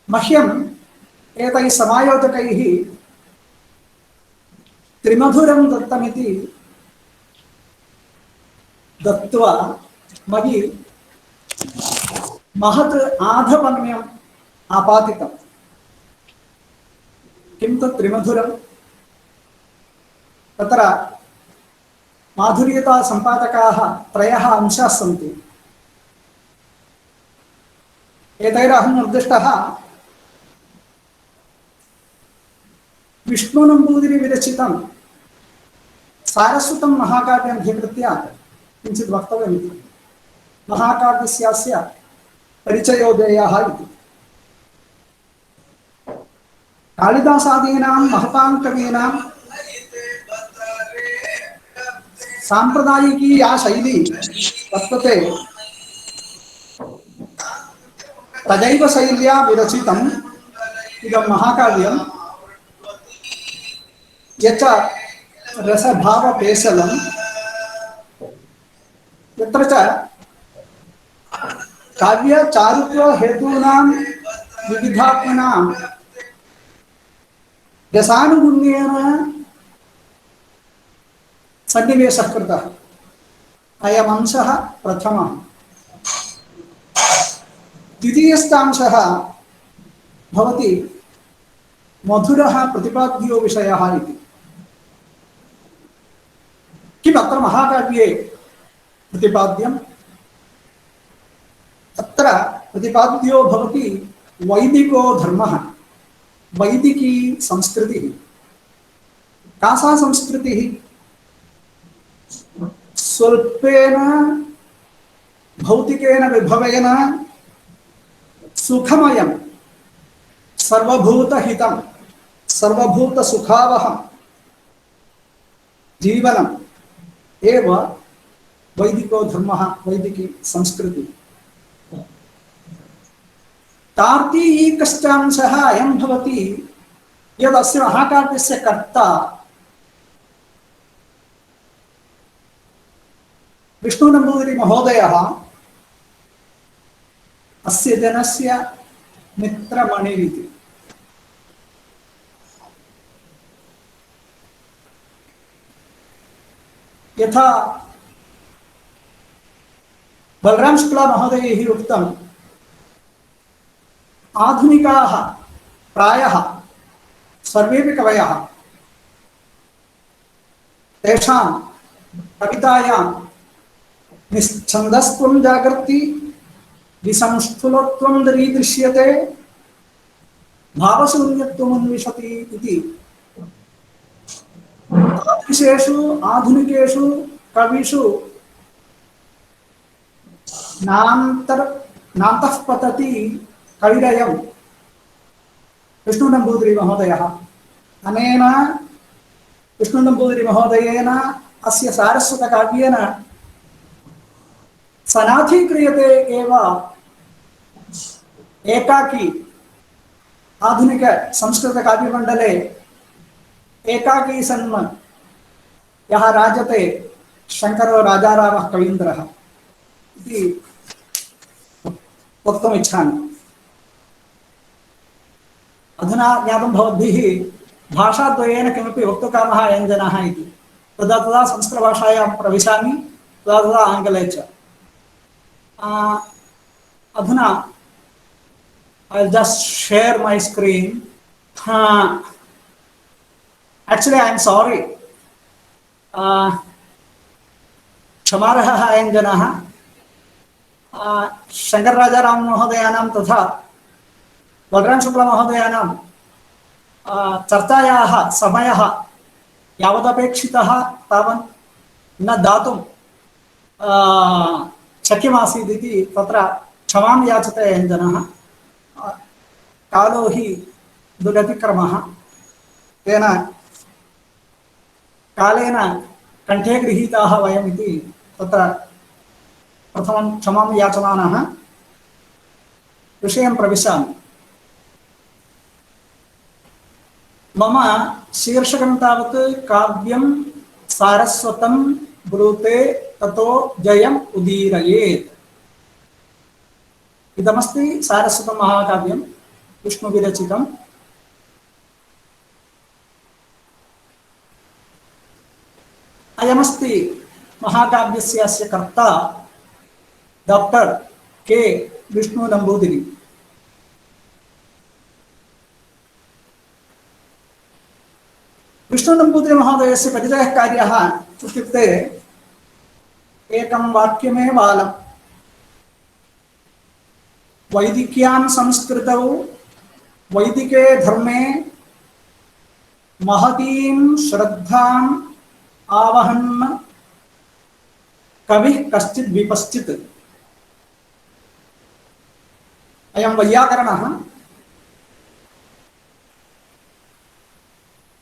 मह्यम् एतैः समायोजकैः त्रिमधुरं दत्तमिति दत्त्वा मयि महत् आधपन्यम् आपातितं। किं तत् त्रिमधुरं? तत्र माधुर्यता सम्पादकाः त्रयः अंशाः सन्ति। एतैरहं निर्दिष्टः विष्णुनम्बूदिरी विरचितं सारस्वतं महाकाव्यम् अधिकृत्य किञ्चित् वक्तव्यमिति। महाकाव्यस्य परिचयोदेयः इति। कालिदासादीनां महतां कवीनां सांप्रदायिकी या शैली वर्तते तदैव शैल्या विरचितम् इदं महाकाव्यं यच्च रसभावपेशलं यत्र च काव्यचारुत्व हेतूनां विविधात्मनां रसानुगुण्येन सन्निवेशः कृतः। अयमंशः प्रथमः। द्वितीयस्तांशः भवति मधुरः प्रतिपाद्यो विषयः इति। किम् अत्र महाकाव्ये प्रतिपाद्यम्? अत्र प्रतिपाद्यो भवति वैदिको धर्मः, वैदिकी संस्कृतिः। का सा संस्कृतिः? स्वल्पेन भौतिकेन विभवेन सुखमयं सर्वभूतहितं सर्वभूतसुखावहं जीवनम् एव वैदिको धर्मः, वैदिकी संस्कृतिः। तार्किकश्चांशः अयं भवति यदस्य महाकाव्यस्य कर्ता विष्णुनम्बूदिरी महोदयः अस्य जनस्य मित्रमणिरिति। यथा बलराम शुक्ला महोदयैः उक्तम्, आधुनिकाः प्रायः सर्वेपि कवयः तेषां कवितायां निश्छन्दस्त्वं जागर्ति विसंस्थूलत्वं दरीदृश्यते भावशून्यत्वमन्विषति इति। तादृशेषु आधुनिकेषु कविषु नान्तः पतति कविरयं विष्णुनम्बूदिरी महोदयः। अनेन विष्णुनम्बूदिरी महोदयेन अस्य सारस्वतकाव्येन सनाथीक्रियते एव एकाकी आधुनिक संस्कृत काव्यमण्डले एकाकी सन् यः राजते शङ्करो राजारामः कवीन्द्रः इति वक्तुम् इच्छामि। अधुना ज्ञातं भवद्भिः भाषाद्वयेन किमपि वक्तुकामः अयं जनः इति। तदा तदा संस्कृतभाषायां प्रविशामि, तदा तदा आङ्ग्ले च। अधुना I'll just share my screen. Actually, I'm sorry. क्षमार्हः अयं जनः शङ्करराजाराम महोदयानां तथा बलराम शुक्ला महोदयानां चर्चायाः समयः यावदपेक्षितः तावत् न दातुं शक्यमासीत् इति तत्र क्षमां याचते अयं जनः। कालो हि दुरतिक्रमः, तेन कालेन कण्ठे गृहीताः वयम् इति तत्र प्रथमं क्षमां याचमानः। विषयं प्रविशामि। मम शीर्षकं तावत् काव्यं सारस्वतं ब्रूते ततो जयम् उदीरयेत्। इदमस्ति सारस्वतं महाकाव्यं। विष्णुविरचितम्। अयमस्ति महाकाव्यस्य अस्य कर्ता डॉक्टर के विष्णु नंबूदिरी। विष्णु नंबूदिरी महोदयस्य परिचयः कार्यः इत्युक्ते एकं वाक्यमेव आलम्। वैदिक्यां संस्कृतौ वैदिके धर्मे महतीं श्रद्धाम् आवहन् कविः कश्चित् विपश्चित्। अयं वैयाकरणः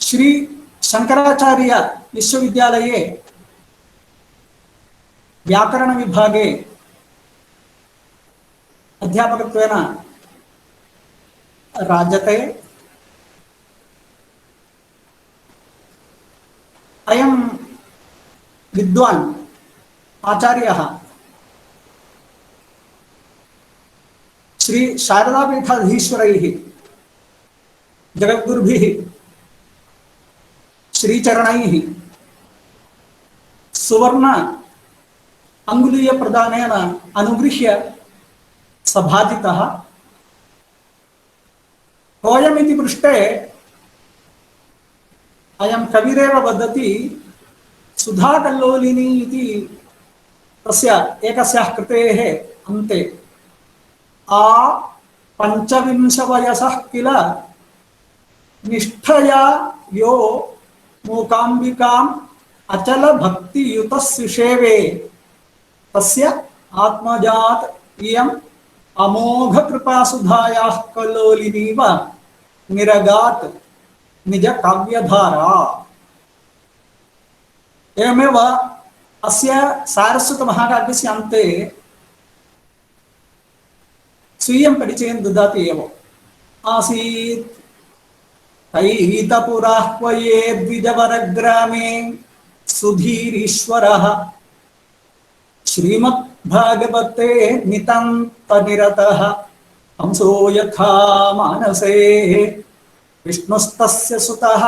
श्री शंकराचार्य विश्वविद्यालये व्याकरण विभागे अध्यापकत्वेन राजते। अयं विद्वान् आचार्यः श्री शारदापीठाधीश्वरैः जगद्गुरुभिः श्रीचरणैः सुवर्ण अंगुलीय प्रदानेन अनुगृह्य सभाजितः। कोऽयमिति पृष्टे अयं कविरेव वदति सुधाकल्लोलिनी इति तस्य एकस्याः कृतेः अन्ते आ 25 वयसः किल निष्ठया यो मूकाम्बिकाम् अचल भक्ति युतः सुषेवे तस्य आत्मजात इयम् अमोघ कृपा सुधायाः कल्लोलिनीव निरगात् निज काव्यधारा। एवमेव अस्य सारस्वत महाकाव्यस्य अन्ते स्वीयं परिचयं ददाति एव। आसीत् कैतपुराह्वये द्विजवरग्रामे सुधीरीश्वरः श्रीमद्भागवते नितान्तनिरतः हंसो यथा मानसे विष्णुस्तस्य सुतः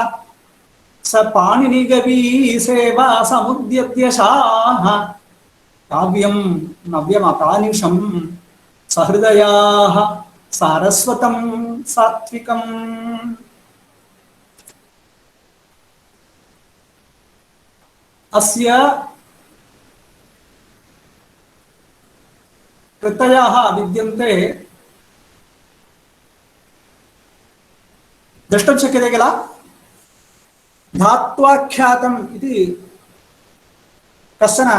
स पाणिनिगवी सेवा समुद्यत्यशाः काव्यं नव्यमकानिशं सहृदयाः सारस्वतं सात्विकम्। अस्य कृतयः विद्यन्ते। द्रष्टुं शक्यते किल धात्वाख्यातम् इति कश्चन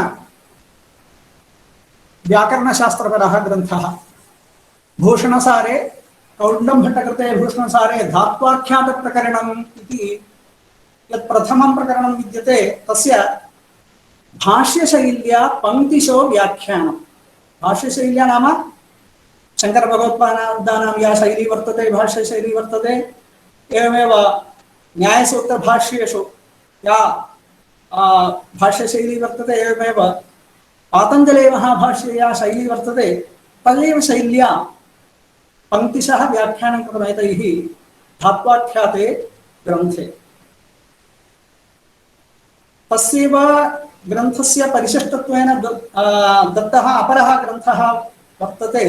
व्याकरणशास्त्रपरः ग्रन्थः। भूषणसारे कौण्डभट्टकृते भूषणसारे धात्वाख्यातप्रकरणम् इति यत् प्रथमं प्रकरणं विद्यते तस्य भाष्यशैल्या पंक्तिशो व्याख्यानम्। भाष्यशैल्या नाम शंकर भगवत्पादानां या शैली वर्तते भाष्यशैली वर्तते। एवमेव न्यायसूत्र भाष्येषु या भाष्यशैली वर्तते एवमेव पातंजलि महाभाष्ये या शैली वर्तते तदेव शैल्या पंक्तिशः व्याख्यानं कृतम् एतैः धात्वाख्याते ग्रन्थे। तस्यैव ग्रन्थस्य परिशिष्टत्वेन दत्तः अपरः ग्रन्थः वर्तते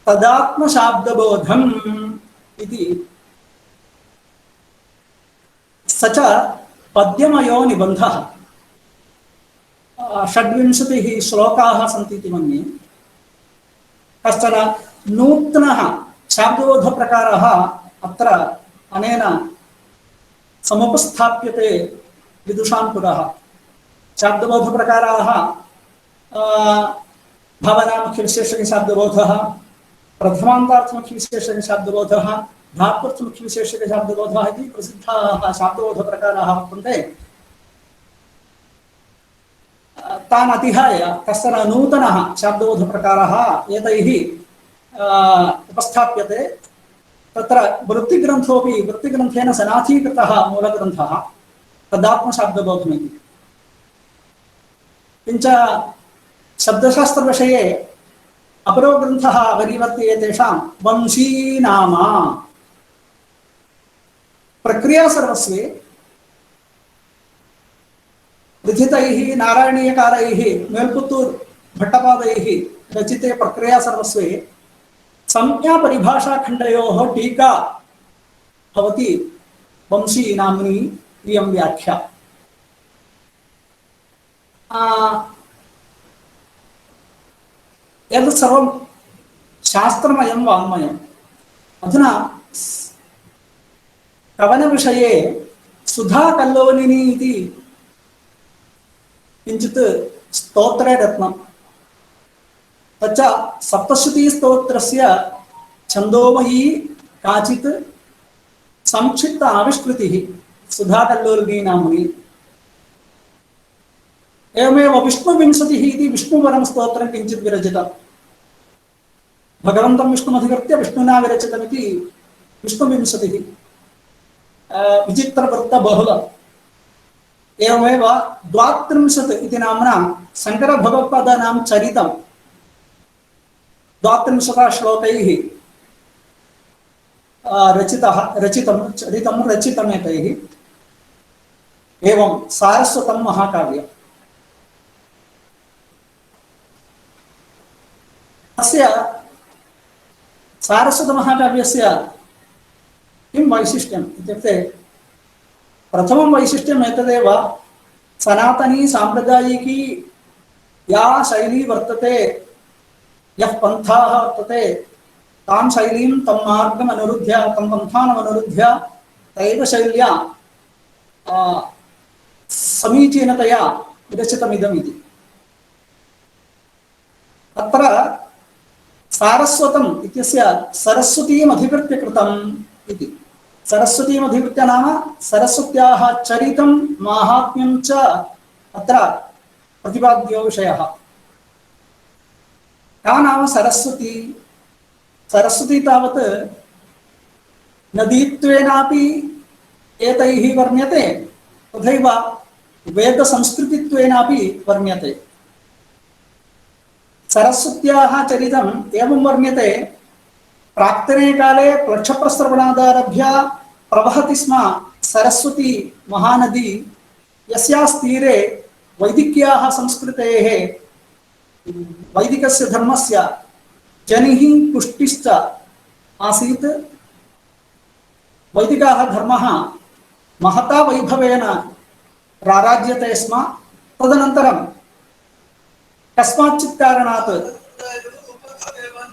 तदात्मशाब्दबोधम् इति। स च पद्यमयो निबन्धः। 26 श्लोकाः सन्ति इति मन्ये। कश्चन नूतनः शाब्दबोधप्रकारः अत्र अनेन समुपस्थाप्यते विदुषां पुरः। शाब्दबोधप्रकाराः भावनामुख्यविशेषकशाब्दबोधः, प्रथमान्तार्थमुख्यविशेषकशाब्दबोधः, धात्वर्थमुख्यविशेषकशाब्दबोधः इति प्रसिद्धाः शाब्दबोधप्रकाराः वर्तन्ते। तान् अतिहाय कश्चन नूतनः शाब्दबोधप्रकारः एतैः उपस्थाप्यते। तत्र वृत्तिग्रन्थोऽपि वृत्तिग्रन्थेन सनाथीकृतः मूलग्रन्थः तदात्मशाब्दबोधमिति। किञ्च शब्दशास्त्रविषये अपरो ग्रन्थः वरीवर्तते तेषां वंशी नाम प्रक्रिया सर्वस्वे लिखितैः नारायणीयकारैः मेल्पुत्तूर् भट्टपादैः रचिते प्रक्रिया सर्वस्वे संज्ञा परिभाषाखण्डयोः टीका भवति वंशी नाम्नी इयं व्याख्या। एतत् सर्वं शास्त्रमयं वाङ्मयम्। अधुना कवनविषये सुधा कल्लोलिनी इति किञ्चित् स्तोत्रे रत्नं। तच्च सप्तश्रुतिस्तोत्रस्य छन्दोमयी काचित् संक्षिप्त आविष्कृतिः सुधा कल्लोलिनी नाम्नी। एवमेव विष्णुविंशतिः इति विष्णुवरं स्तोत्रं किञ्चित् विरचितं। भगवन्तं विष्णुमधिकृत्य विष्णुना विरचितमिति विष्णुविंशतिः विचित्रवृत्तबहुलम्। एवमेव 32 इति नाम्ना शङ्करभगवत्पादानां चरितं 32 श्लोकैः रचितं एतैः। एवं सारस्वतं महाकाव्यम्। अस्य सारस्वतमहाकाव्यस्य किं वैशिष्ट्यम् इत्युक्ते प्रथमं वैशिष्ट्यम् एतदेव सनातनी साम्प्रदायिकी या शैली वर्तते यः पन्थाः वर्तते तां शैलीं तं मार्गम् अनुरुध्य तं पन्थानम् अनुरुध्य तैव शैल्या समीचीनतया विरचितमिदम् इति। अत्र सारस्वतम् इत्यस्य सरस्वतीम् अधिकृत्य कृतम् इति। सरस्वतीम् अधिकृत्य नाम सरस्वत्याः चरितं माहात्म्यं च अत्र प्रतिपाद्यो विषयः। का नाम सरस्वती? सरस्वती तावत् नदीत्वेनापि एतैः वर्ण्यते तथैव वेदसंस्कृतित्वेनापि वर्ण्यते। सरस्वत्याः चरितम् एवं वर्ण्यते प्राक्तने काले प्लक्षप्रस्रवणादारभ्य प्रवहति स्म सरस्वती महानदी यस्यास्तीरे वैदिक्याः संस्कृतेः वैदिकस्य धर्मस्य जनिः पुष्टिश्च आसीत्। वैदिकाः धर्मः महता वैभवेन राराज्यते स्म। तदनन्तरं कस्माच्चित् कारणात्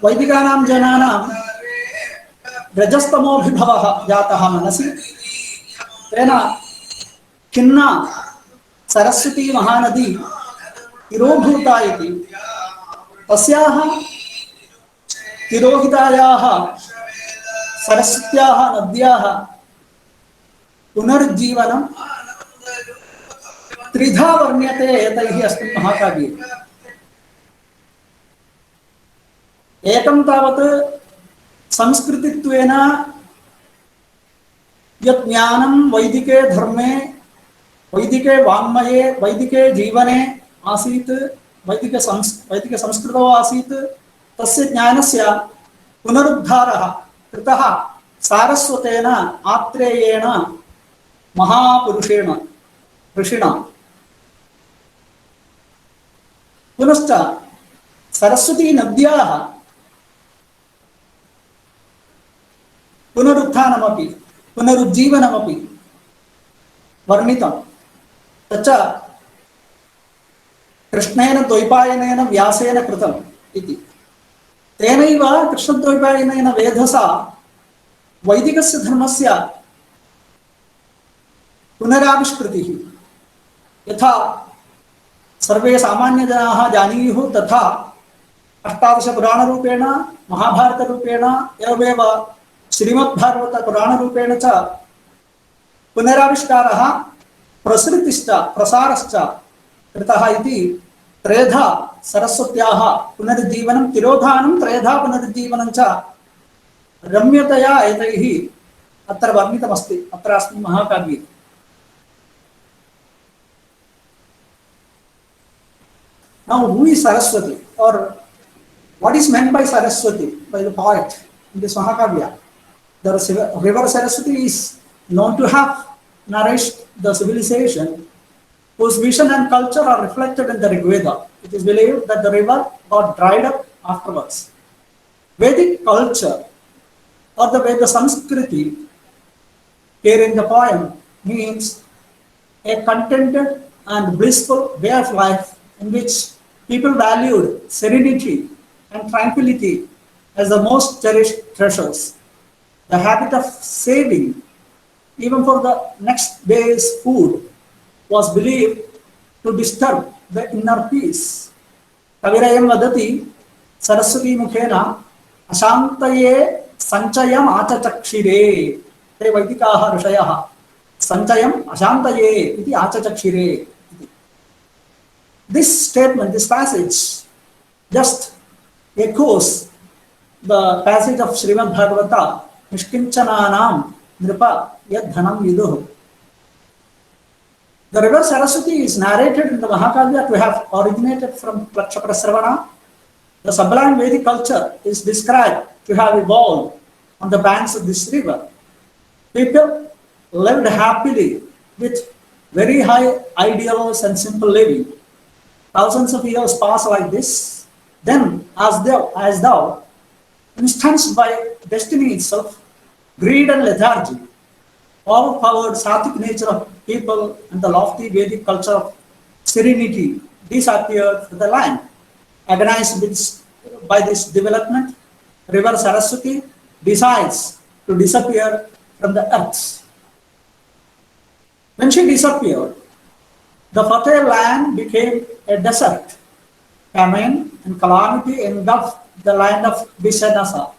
वैदिकानां जनानां रजस्तमोभिभवः जातः मनसि। तेन खिन्ना सरस्वती महानदी तिरोभूता इति तस्याः तिरोहितायाः सरस्वत्याः नद्याः पुनर्जीवनं त्रिधा वर्ण्यते एतैः अस्मिन् महाकाव्ये। एकं तावत् संस्कृतित्वेन यत् ज्ञानं वैदिके धर्मे वैदिके वाङ्मये वैदिके जीवने आसीत् वैदिकसंस्कृतौ आसीत् तस्य ज्ञानस्य पुनरुद्धारः कृतः सारस्वतेन आत्रेयेण महापुरुषेण ऋषिणा। पुनश्च सरस्वती नद्याः पुनरुत्थानमपि पुनरुज्जीवनमपि वर्णितं। तच्च कृष्णेन द्वैपायनेन व्यासेन कृतम् इति। तेनैव कृष्णद्वैपायनेन वेधसा वैदिकस्य धर्मस्य पुनराविष्कृतिः। यथा सर्वे सामान्यजनाः जानीयुः तथा 18 पुराणरूपेण महाभारतरूपेण एवमेव श्रीमद्भागवतपुराणरूपेण च पुनराविष्कारः प्रसृतिश्च प्रसारश्च कृतः इति त्रेधा सरस्वत्याः पुनरुज्जीवनं तिरोधानं त्रेधा पुनरुज्जीवनं च रम्यतया एतैः अत्र वर्णितमस्ति अत्र अस्मिन् महाकाव्ये। Now who is Saraswati or What is meant by Saraswati, by the poet in this Mahakavya? The river Saraswati is known to have nourished the civilization whose vision and culture are reflected in the Rig Veda. It is believed that the river got dried up afterwards. Vedic culture, or the Veda Sanskriti, here in the poem, means a contented and blissful way of life in which people valued serenity and tranquility as the most cherished treasures. The habit of saving, even for the next day's food, was believed to disturb the inner peace. Kavirayam vadati Saraswati mukhena ashantaye sanchayam achachakshire. Te vaidikaha rishayah sanchayam ashantaye iti achachakshire. This statement, this passage, just echoes the passage of Srimad Bhagavata, Nishkinchananam Nripa Yad Dhanam Viduh. The river Saraswati is narrated in the Mahakavya to have originated from Plakshaprasravana. The sublime Vedic culture is described to have evolved on the banks of this river. People lived happily with very high ideals and simple living. Thousands of years pass like this. Then, as thou, instanced by destiny itself, greed and lethargy, overpowered Sattvic nature of people and the lofty Vedic culture of serenity disappeared from the land. Agonized by this development, river Saraswati decides to disappear from the earth. When she disappeared, the fertile land became a desert. Famine and calamity engulfed the land of Vishanasa.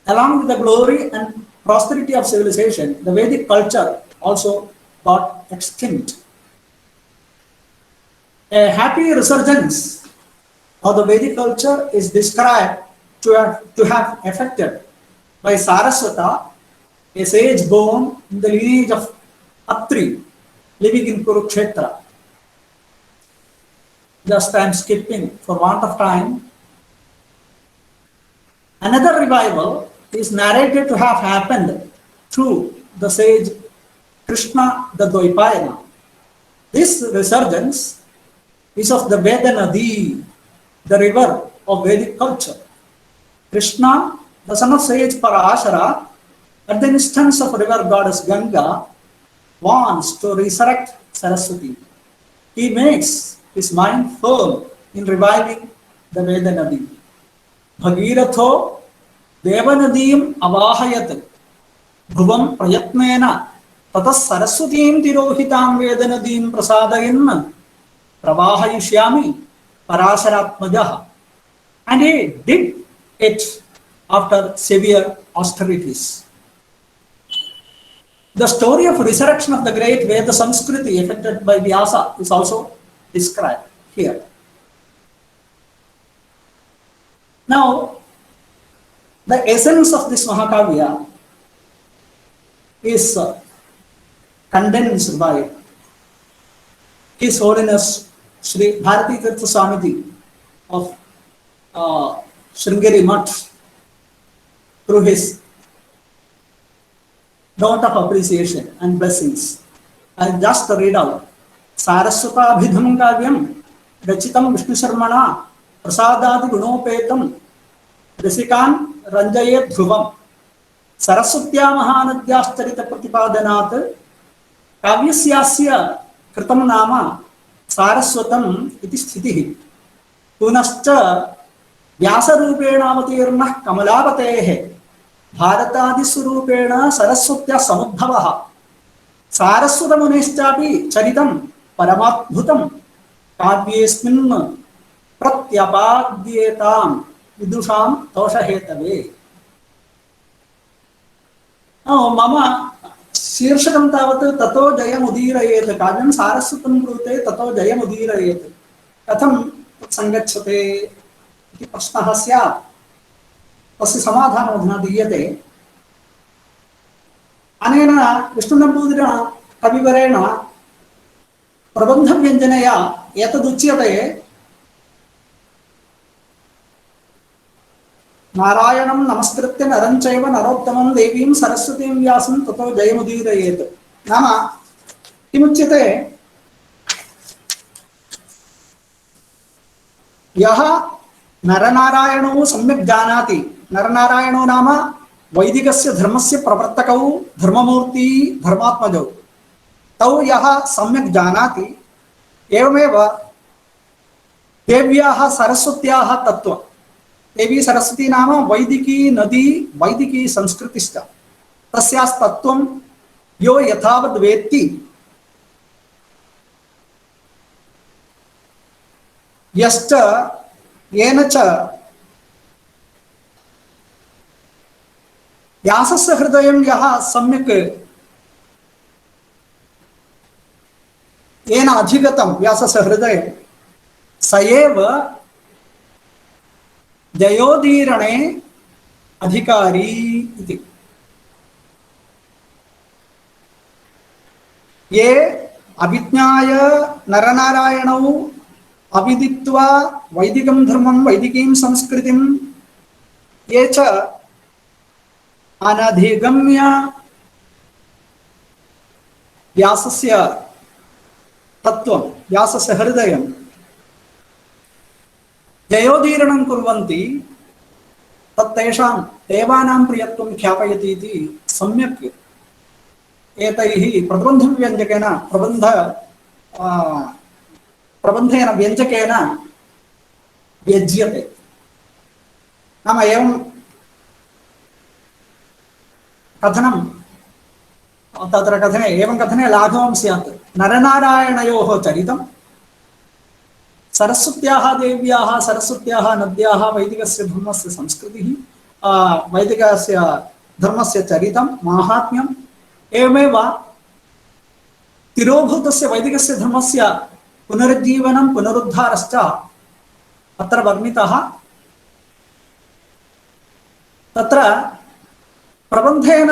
Along with the glory and prosperity of civilization, the Vedic culture also got extinct. A happy resurgence of the Vedic culture is described to have affected by Saraswata, a sage born in the lineage of Atri, living in Kurukshetra. Just I am skipping for want of time. Another revival is narrated to have happened through the sage Krishna the Dvaipayana. This resurgence is of the Veda Nadi, the river of Vedic culture. Krishna, the son of sage Parashara, at the instance of river goddess Ganga, wants to resurrect Saraswati. He makes his mind firm in reviving the Veda Nadi. Bhagiratho Devanadiyam avahayat bhuvam prayatnena tatas Saraswatim tirohitam Vedanadiyam prasadayan pravahayishyami Parasharatmajaha. And he did it after severe austerities. The story of resurrection of the great Veda Sanskriti effected by Vyasa is also described here. Now, the essence of this Mahakavya is condensed by His Holiness Sri Bharati Tirtha Swamiji of Sringeri Mutt through his note of appreciation and blessings. I just read out. Saraswata Abhidhamam Kavyam Rachitam Vishnu Sharmana Prasadadi Gunopetam Rasikan Ranjayet Dhruvam Saraswatya Mahanadhyashtarita Pratipadanat Kavyasyasya Kritam Nama Saraswatam iti sthitihi Punascha Vyasarupena Kamalapatehe Bharatadi Surupena Saraswatya Samudbhavaha Saraswata Munishchapi Charitam Paramatbhutam Kavyesmin Pratyapadyetam Vidusham Toshahetave. Now, Mama Shirshakam Tavat Tato Jayam Udirayet Kavyam Saraswatam Brute Tato Jayam Udirayet Katham Sangachate iti prashnah syat. तस्य समाधानमधुना दीयते. अनेन विष्णुनम्बूदिरेण कविवरेण प्रबन्धव्यञ्जनया एतदुच्यते नारायणं नमस्कृत्य नरं चैव नरोत्तमं देवीं सरस्वतीं व्यासं ततो जयमुदीरयेत्। नाम किमुच्यते, यः नरनारायणौ सम्यक् जानाति, नरनारायणो नाम वैदिकस्य धर्मस्य प्रवर्तकौ, धर्ममूर्ति, धर्मात्मजौ, तौ यः सम्यक् जानाति, एवमेव देव्याः सरस्वत्याः तत्त्वं। देवी सरस्वती नाम वैदिकी नदी, वैदिकी संस्कृतिश्च, तस्यास्तत्त्वं यो यथावद् वेत्ति, यश्च येन च व्यासस्य हृदयं यः सम्यक् येन अधिगतं व्यासस्य हृदयं, स एव जयोदीरणे अधिकारी इति। ये अभिज्ञाय नरनारायणौ अविदित्वा वैदिकं धर्मं, वैदिकीं संस्कृतिं ये च अनधिगम्य व्यासस्य तत्त्वं, व्यासस्य हृदयं जयोदीरणं कुर्वन्ति, तत्तेषां देवानां प्रियत्वं ख्यापयति इति सम्यक् एतैः प्रबन्धव्यञ्जकेन प्रबन्धेन व्यञ्जकेन व्यज्यते। नाम एवं कथनं, तत्र कथने एवं कथने लाघवं स्यात्। नरनारायणयोः चरितं, सरस्वत्याः देव्याः, सरस्वत्याः नद्याः वैदिकस्य धर्मस्य संस्कृतिः, वैदिकस्य धर्मस्य चरितं, माहात्म्यम्, एवमेव तिरोभूतस्य वैदिकस्य धर्मस्य पुनरुज्जीवनं, पुनरुद्धारश्च अत्र वर्णितः। तत्र प्रबन्धेन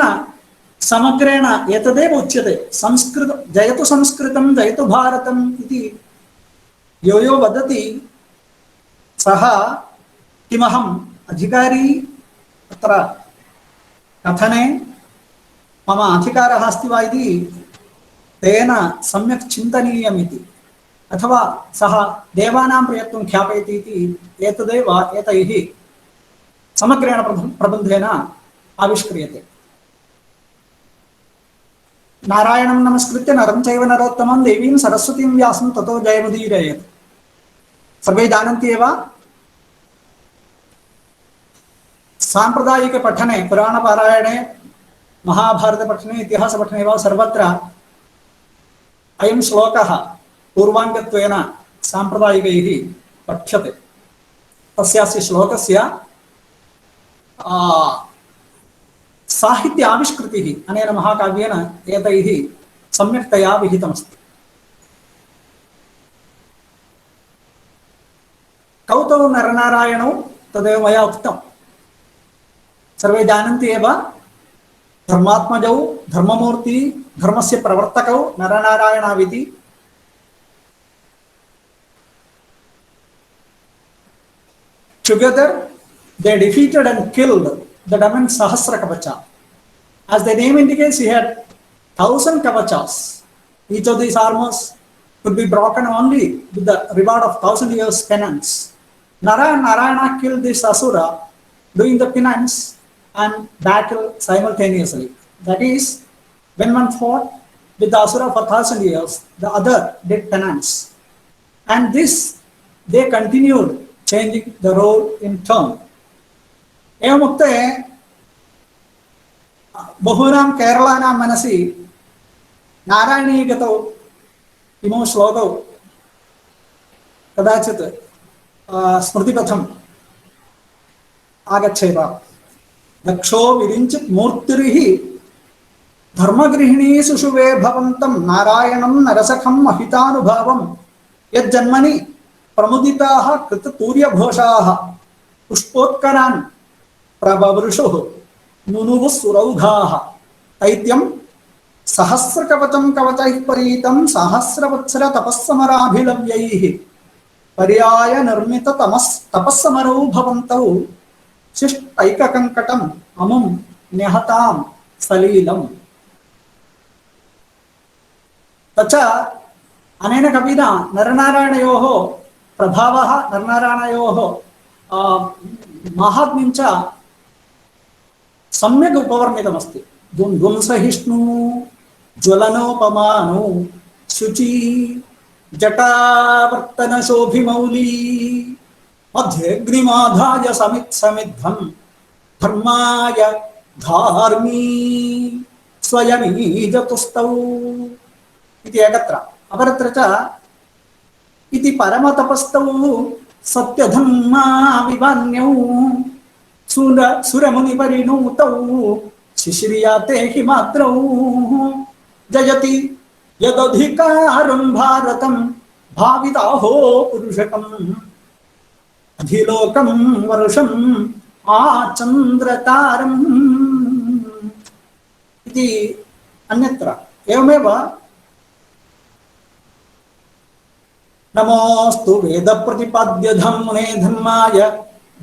समग्रेण एतदेव उच्यते, संस्कृत जयतु संस्कृतं जयतु भारतम् इति यो यो वदति सः किमहम् अधिकारी, तत्र कथने मम अधिकारः अस्ति वा इति तेन सम्यक् चिन्तनीयमिति, अथवा सः देवानां प्रयत्नं ख्यापयति इति एतदेव एतैः समग्रेण प्रबन्धेन आविष्क्रियते। नारायणं नमस्कृत्य नरं चैव नरोत्तमं देवीं सरस्वतीं व्यासं ततो जयमुदीरयेत्। सर्वे जानन्ति एव, साम्प्रदायिकपठने, पुराणपारायणे, महाभारतपठने, इतिहासपठने वा सर्वत्र अयं श्लोकः पूर्वाङ्गत्वेन साम्प्रदायिकैः पठ्यते। तस्यास्य श्लोकस्य साहित्य आविष्कृतिः अनेन महाकाव्येन एतैः सम्यक्तया विहितमस्ति। कौ तौ नरनारायणौ तदेव मया उक्तं। सर्वे जानन्ति एव, धर्मात्मजौ, धर्ममूर्ति, धर्मस्य प्रवर्तकौ नरनारायणाविति। Together they defeated and killed the demon Sahasrakavacha. As the name indicates, he had 1,000 kavachas. Each of these armors could be broken only with the reward of 1,000 years penance. Nara and Narayana killed this asura, doing the penance and battle simultaneously. That is, when one fought with the asura for 1,000 years, the other did penance. And this, they continued changing the role in turn. एवमुक्ते बहूनां केरलानां मनसि नारायणीगतौ इमौ श्लोकौ कदाचित् स्मृतिपथम् आगच्छेत। दक्षो विरिञ्चित् मूर्तिरिः धर्मगृहिणी सुषुवे भवन्तं नारायणं नरसखं महितानुभावं यज्जन्मनि प्रमुदिताः कृततूर्यघोषाः पुष्पोत्करान् प्रबवृषुः नुनुवुः सुरौघाः दैत्यं सहस्रकवचं कवचैः परीतं सहस्रवत्सर तपस्समराभिलव्यैः पर्याय निर्मित तपस्समरौ भवन्तौ शिष्टैककङ्कटम् अमुं न्यहतां सलीलम्। तच्च अनेन कविना नरनारायणयोः प्रभावः, नरनारायणयोः माहात्म्यं च सम्यक् उपवर्णितमस्ति। ध्वंसहिष्णु ज्वलनोपमानो शुचि जटावर्तनशोभिमौली मध्येऽग्निमाधाय समिद्धं धर्माय धार्मी स्वयमीजतुस्तौ इति एकत्र। अपरत्र च इति परमतपस्तौ सत्यधर्मा विवान्यौ सुरमुनिपरिणूतौ शिशिर्याते हिमाद्रौ जयति यदधिकारं भारतं भाविताहो पुरुषकम् अधिलोकं वर्षम् आचन्द्रतारम् इति अन्यत्र। एवमेव नमोस्तु वेदप्रतिपाद्य धम्मने धर्माय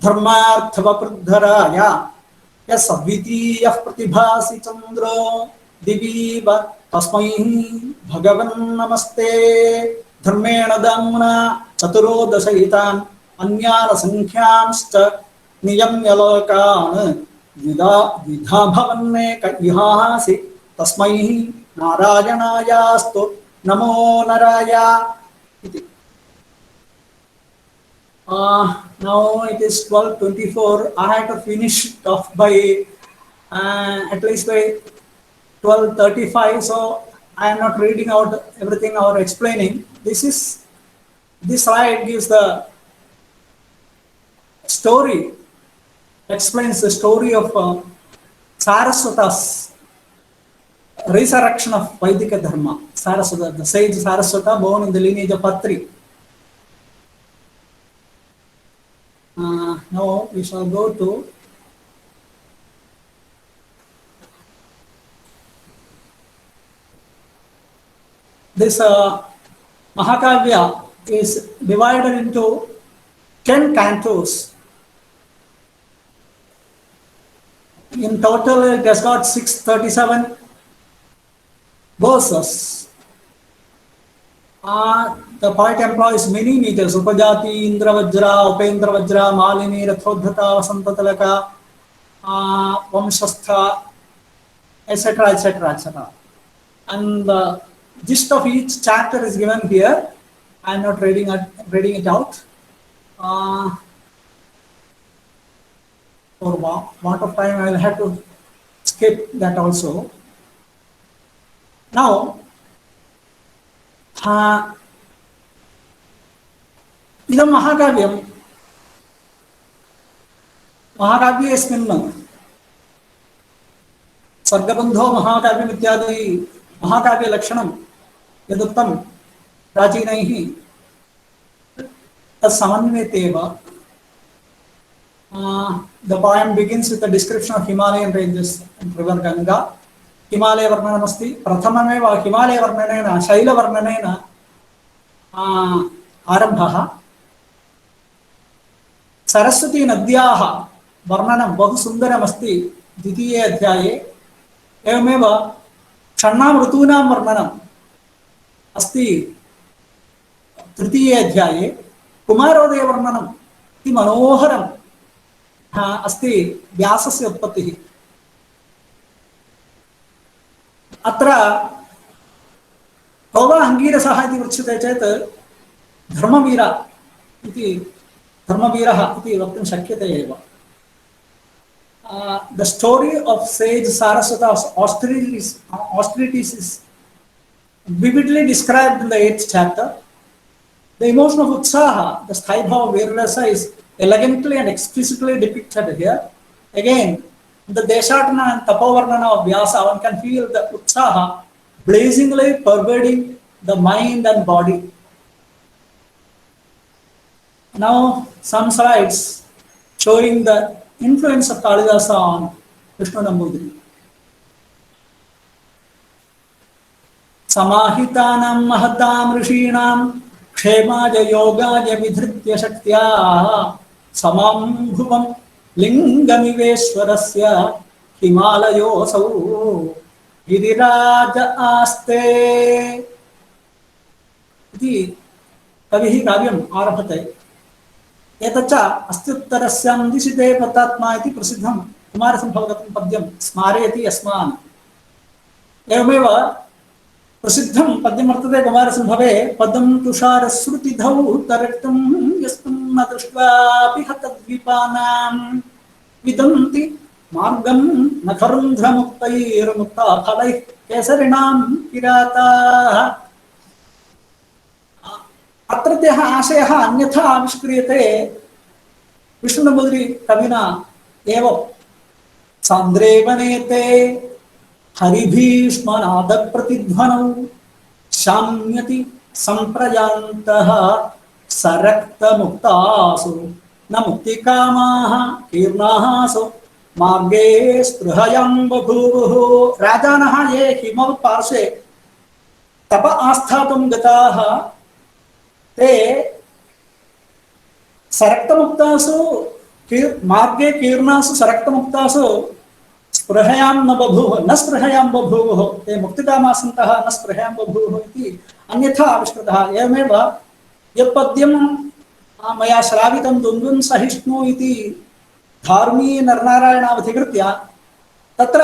धर्मार्थवप्रद्धराय यः सद्वितीयः प्रतिभासि चन्द्रो दिवीव तस्मै भगवन्नमस्ते। धर्मेण दाम्ना चतुरोदशहितान् अन्यानसङ्ख्यांश्च नियम्य लोकान् द्विधा भवन्नेक इहासि तस्मै नारायणायास्तु नमो नराय इति। Now it is 12:24. I had to finish it off by at least by 12:35. So I am not reading out everything or explaining. This slide gives the story, explains the story of Saraswata's resurrection of Vaidika Dharma. Saraswata, the sage Saraswata, born in the lineage of Atri. Now we shall go to this Mahakavya is divided into 10 cantos. In total, it has got 637 verses. The poet employs many meters: Upajati, Indravajra, Upendravajra, Malini, Rathodhata, Vasantatalaka, Vamshastha, etc., etc., etc. And the gist of each chapter is given here. I am not reading it out. For want of time, I will have to skip that also. Now, इदं महाकाव्यं महाकाव्येऽस्मिन् सर्गबन्धो महाकाव्यम् इत्यादि महाकाव्यलक्षणं यदुक्तं प्राचीनैः तत्समन्वयतेव. The poem begins with a description of Himalayan ranges and river Ganga. Himalaya वर्णनमस्ति. प्रथममेव Himalaya वर्णनेन शैलवर्णनेन आरम्भः. सरस्वती नद्याः वर्णनं बहु सुन्दरमस्ति द्वितीये अध्याये. एवमेव षण्णां ऋतूनां वर्णनम् अस्ति तृतीये अध्याये. कुमारोदयवर्णनम् इति मनोहरम् अस्ति व्यासस्य उत्पत्तिः. अत्र कौवा अङ्गीरसः इति उच्यते चेत् धर्मवीरः इति वक्तुं शक्यते एव. The story of sage Saraswata's austerities is vividly described in the 8th chapter. The emotion of Utsaha, the Sthaibhava Virrasa, is elegantly and explicitly depicted here. Again, the Deshatana and Tapavarnana of Vyasa, one can feel the Utsaha blazingly pervading the mind and body. Now, some slides showing the influence of Kalidasa on Vishnu Nambudiri. Samahitanam mahadam rishinam ksemaja yogaja vidhritya shaktya samam bhuvam लिंगमिवेश्वरस्य हिमालयोऽसौ Giriraj आस्ते इति कविः काव्यम् आरभते। एतच्च अस्त्युत्तरस्यां दिशि ते पतात्मा इति प्रसिद्धं कुमारसम्भवगतं पद्यं स्मारयति अस्मान्। एवमेव प्रसिद्धं पद्यं वर्तते कुमारसम्भवे, पदं तुषारश्रुतिधौ तरक्तं यस्तं न दृष्ट्वापि हतद्विपानां विदन्ति मार्गं नखरुन्ध्रमुक्तैर्मुक्ताफलैः केसरिणां किराताः। अत्रत्यः आशयः अन्यथा आविष्क्रियते विष्णुनम्बूदिरी कविना एव। सान्द्रे वनेते हरिभीष्मनादप्रतिध्वनौ शाम्यति सम्प्रजान्तः सरक्तमुक्तासु न मुक्तिकामाः कीर्णासु मार्गे स्पृहयां बभूवुः। राजानः ये हिमवत्पार्श्वे तप आस्थातुं गताः ते सरक्तमुक्तासु मार्गे कीर्णासु सरक्तमुक्तासु स्पृहयां न बभूव न स्पृहयां बभूवुः। ते मुक्तिकामाः सन्तः न स्पृहयां बभूवुः इति अन्यथा आविष्कृतः। एवमेव यत्पद्यं मया श्रावितं दुन्दुन् सहिष्णु इति धार्मी नरनारायणावधिकृत्य तत्र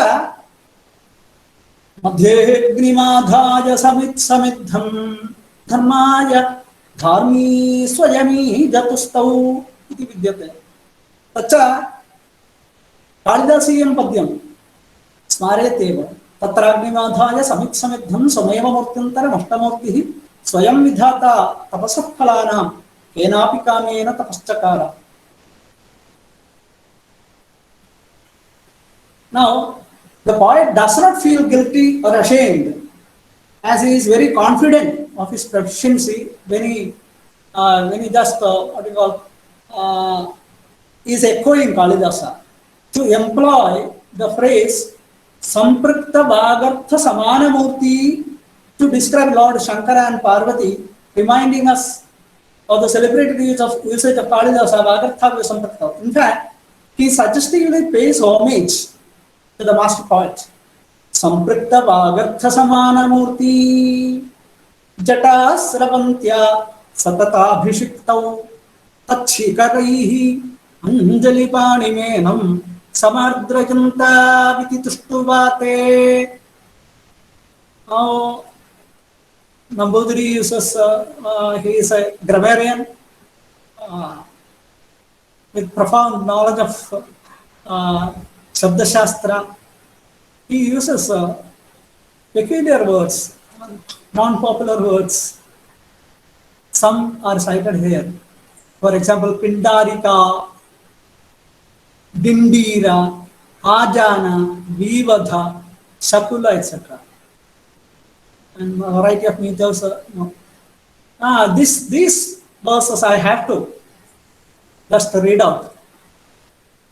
मध्येऽग्निमाधाय समिद्धं धर्माय धार्मी स्वयमी जतुस्तौ इति विद्यते। तच्च कालिदासीयं पद्यं स्मारयत्येव। तत्राग्निमाधाय समिद्धं स्वमेवमूर्त्यन्तरमष्टमूर्तिः स्वयं विधाता तपसः फलानां केनापि कामेन तपश्चकार। Now, the poet does not feel guilty or ashamed, as he is very confident of his proficiency when he just what you call is echoing Kalidasa to employ the phrase Samprikta Vagartha Samanamurti to describe Lord Shankara and Parvati, reminding us of the celebrated usage of Kalidasa Vagartha Samprikta. In fact, he suggestively pays homage to the master poet. Samprikta Vagartha Samanamurti Jatasravantya Satatabhishiktau Tachhikaraihi Anjalipaanimenam Samardrajanta Viti Tushtuvate. Now, Nambudiri uses, he is a grammarian with profound knowledge of Shabda Shastra. He uses peculiar words, non-popular words. Some are cited here. For example, Pindarika, Dindira, Ajana, Vivadha, Shakula, etc. And a variety of meters. These verses I have to just read out,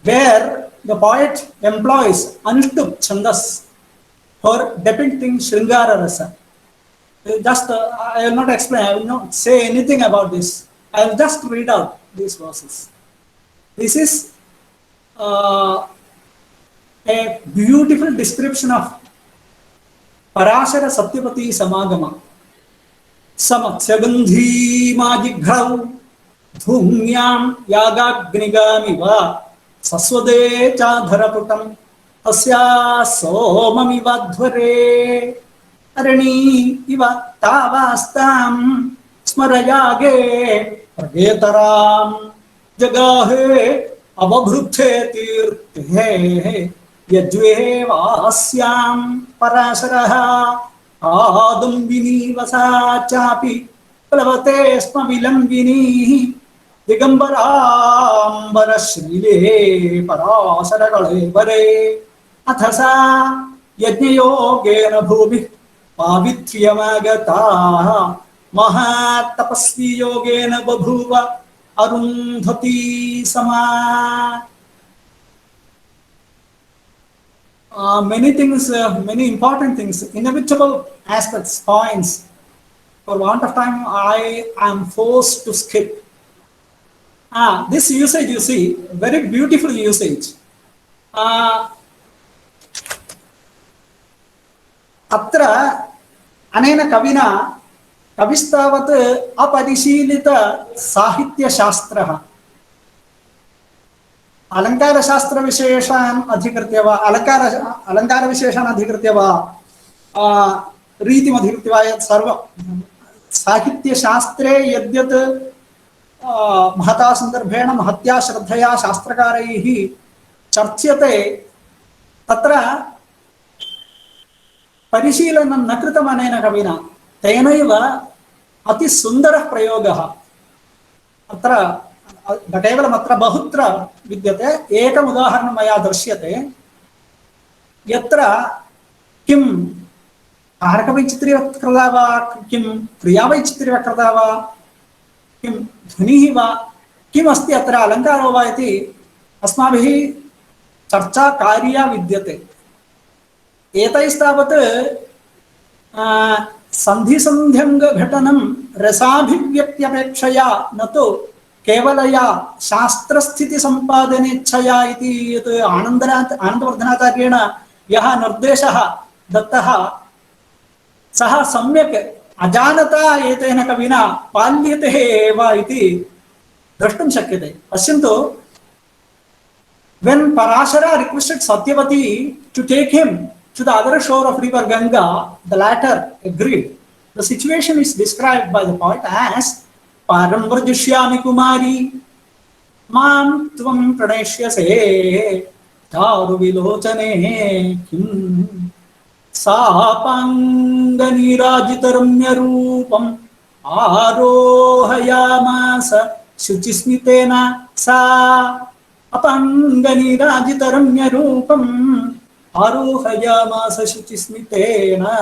where the poet employs Anushtup Chandas for depicting Shringara Rasa. Just, I will not explain, I will not say anything about this. I will just read out these verses. This is a beautiful description of Parashara Satyapati Samagama. Samatsagandhi Majighrau Dhumyam Yagagnigamiva Saswade Chadharaputam Asya Somamivadhvare Arani Iva Tavastam Smarayage Pragetaram Jagahe Avabhruthe Tirthe Yajve Vasyam Parasaraha Adumbini Vasachapi Plavate Smavilambini Digambarambara Shrile Parasaragale Bare Athasa Yajnayogena Bhubi Pavitryamagata Mahatapasvi Yogena Babhuva Arundhati Sama. Many things, many important things, inevitable aspects, points. For want of time, I am forced to skip. This usage, you see, very beautiful usage. अत्र अनेन कविना कविस्तावत् अपरिशीलित साहित्यशास्त्रः अलङ्कारशास्त्रविशेषान् अधिकृत्य वा अलङ्कारविशेषान् अधिकृत्य वा रीतिम् अधिकृत्य वा यत् सर्वं साहित्यशास्त्रे यद्यत् महता सन्दर्भेण महत्या श्रद्धया शास्त्रकारैः चर्च्यते तत्र परिशीलनं न कृतम् अनेन कविना तेनैव अतिसुन्दरः प्रयोगः अत्र न केवलम् अत्र बहुत्र विद्यते एकम् उदाहरणं मया दृश्यते यत्र किं कारकवैचित्र्यकृता वा किं क्रियावैचित्र्यकृता वा किं ध्वनिः वा किम् अस्ति अत्र अलङ्कारो वा इति अस्माभिः चर्चा कार्या विद्यते एतैस्तावत् सन्धिसन्ध्यङ्गघटनं रसाभिव्यक्त्यपेक्षया न तु केवलया शास्त्रस्थितिसम्पादनेच्छया इति यत् आनन्दवर्धनाचार्येण यः निर्देशः दत्तः सः सम्यक् अजानता एतेन कविना पाल्यते एव इति द्रष्टुं शक्यते पश्यन्तु when Parashara requested Satyavati to take him to the other shore of river Ganga, the latter agreed. The situation is described by the poet as Param Vrajishyami Kumari Mam Tvam Pranashyase Charu Vilochane Kim Sapanga Nirajitaramya Rupam Arohayamasa Shuchismitena Sa अपंगनिराजितरम्य Rupam आरोहयामास शुचिस्मितेना.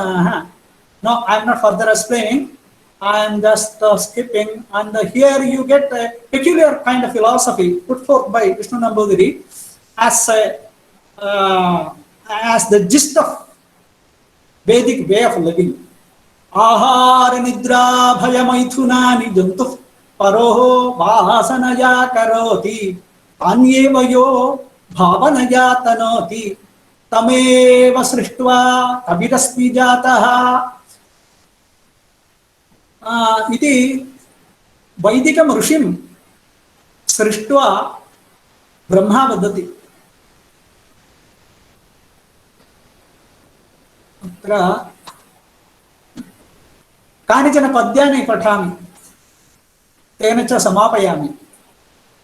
Now I am not further explaining. I am just skipping, and here you get a peculiar kind of philosophy put forth by Vishnu Nambudiri as the gist of Vedic way of living. Ahara nidra bhayamaithunani jantu paroho vasanaya karoti अन्येवयो भावनया तनोति तमेव सृष्ट्वा कविरस्मि जातः इति वैदिकं ऋषिं सृष्ट्वा ब्रह्मा वदति. अत्र कानिचन पद्यानि पठामि तेन च समापयामि.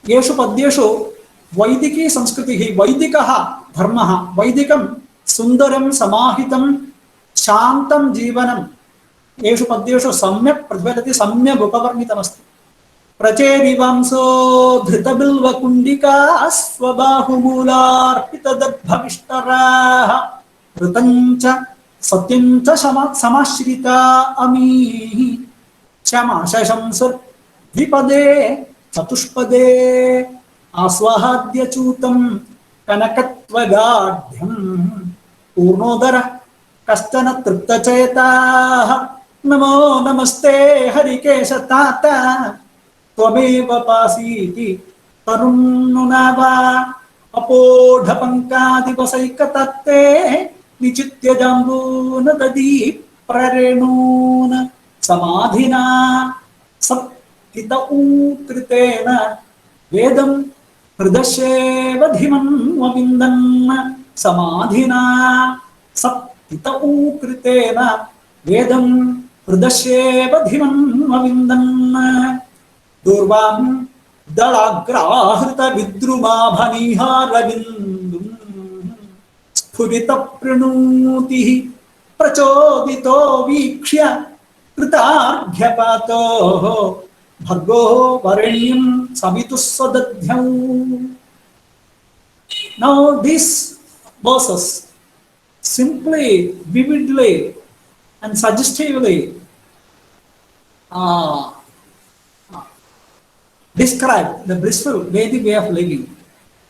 येषु पद्येषु वैदिकी संस्कृतिः वैदिकः धर्मः वैदिकं सुन्दरं समाहितं शान्तं जीवनं येषु पद्येषु सम्यक् प्रतिफलति सम्यक् उपवर्णितमस्ति. प्रचेरिवंसो धृतबिल्वकुण्डिका स्वबाहुमूलार्पितदर्भविष्टराः ऋतञ्च सत्यञ्च समाश्रिता अमीः क्षमाशंसुर्द्विपदे चतुष्पदे आस्वाद्यचूतं कनकत्वगाढ्यं पूर्णोदर कश्चन तृप्तचेताः नमो नमस्ते हरिकेशतात त्वमेव पासीति तरुन्नुनावा अपोढपङ्कादिवसैकतत्ते निचित्य जाम्बून ददीप्ररेणून समाधिना इत ऊकृतेन वेदं हृदशेव धिमन्वविन्दन् समाधिना सप्त ऊकृतेन वेदं हृदशेव धिमन्वविन्दन् दूर्वां दलाग्राहृत विद्रुमाभनिहारविन्दुं स्फुरितप्रणूतिः प्रचोदितो वीक्ष्य कृतार्घ्यपातोः भर्गो वरेण्यं सवितुः सदध्यौ. Now these verses simply, vividly and suggestively describe the blissful Vedic way of living.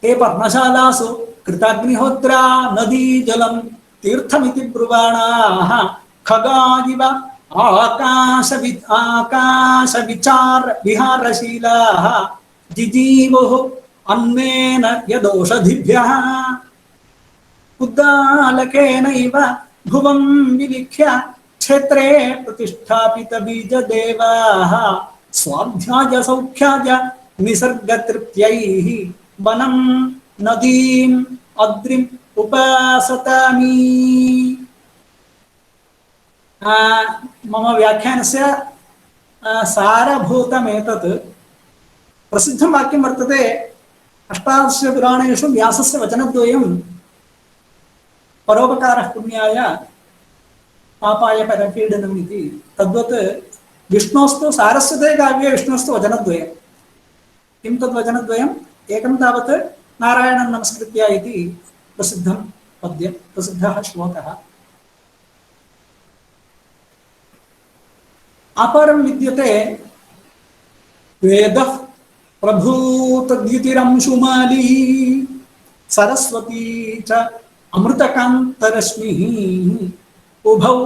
Te parnashalasu कृताग्निहोत्रा नदी जलम तीर्थमिति ब्रुवाणाः खगादिव आकाश विचार विहारशीलाः जिजीवुः अन्नेन यदौषधिभ्यः उद्दालकेनैव भुवं विलिख्य क्षेत्रे प्रतिष्ठापितबीजदेवाः स्वाध्याय सौख्याय निसर्गतृप्त्यैः वनं नदीम् अद्रिम् उपासतामि। मम व्याख्यानस्य सारभूतमेतत्। प्रसिद्धं वाक्यं वर्तते, अष्टादश पुराणेषु व्यासस्य वचनद्वयं परोपकारः पुण्याय पापाय परपीडनम् इति। तद्वत् विष्णोस्तु सारस्वते काव्ये विष्णोस्तु वचनद्वयं। किं तद् वचनद्वयम्? एकं तावत् नारायणं नमस्कृत्य इति प्रसिद्धं पद्यं, प्रसिद्धः श्लोकः। अपरं विद्यते वेदः प्रभूतद्युतिरंशुमाली सरस्वती च अमृतकान्तरश्मिः उभौ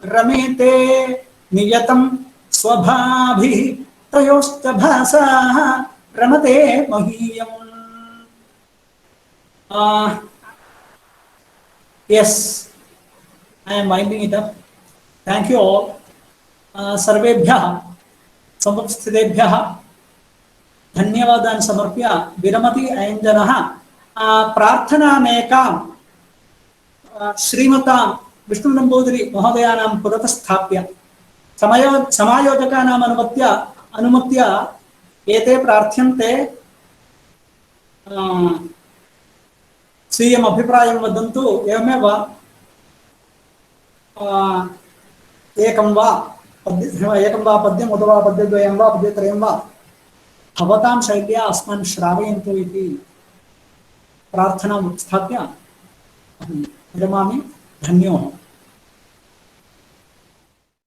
रमेते नियतं स्वभाभिः तयोश्च भासाः रमते महीयम्। Yes, I am winding it up. Thank you all. सर्वेभ्यः समुपस्थितेभ्यः धन्यवादान् समर्प्य विरमति अयञ्जनः। प्रार्थनामेकां श्रीमतां विष्णुनम्बूदिरी महोदयानां पुरतः स्थाप्य समायोजकानाम् अनुमत्या एते प्रार्थ्यन्ते। स्वीयम् अभिप्रायं वदन्तु। एवमेव एकं वा पद्यम् अथवा पद्यद्वयं वा पद्यत्रयं वा भवतां शैल्या अस्मान् श्रावयन्तु इति प्रार्थनाम् उत्स्थाप्य विरमामि। धन्योः।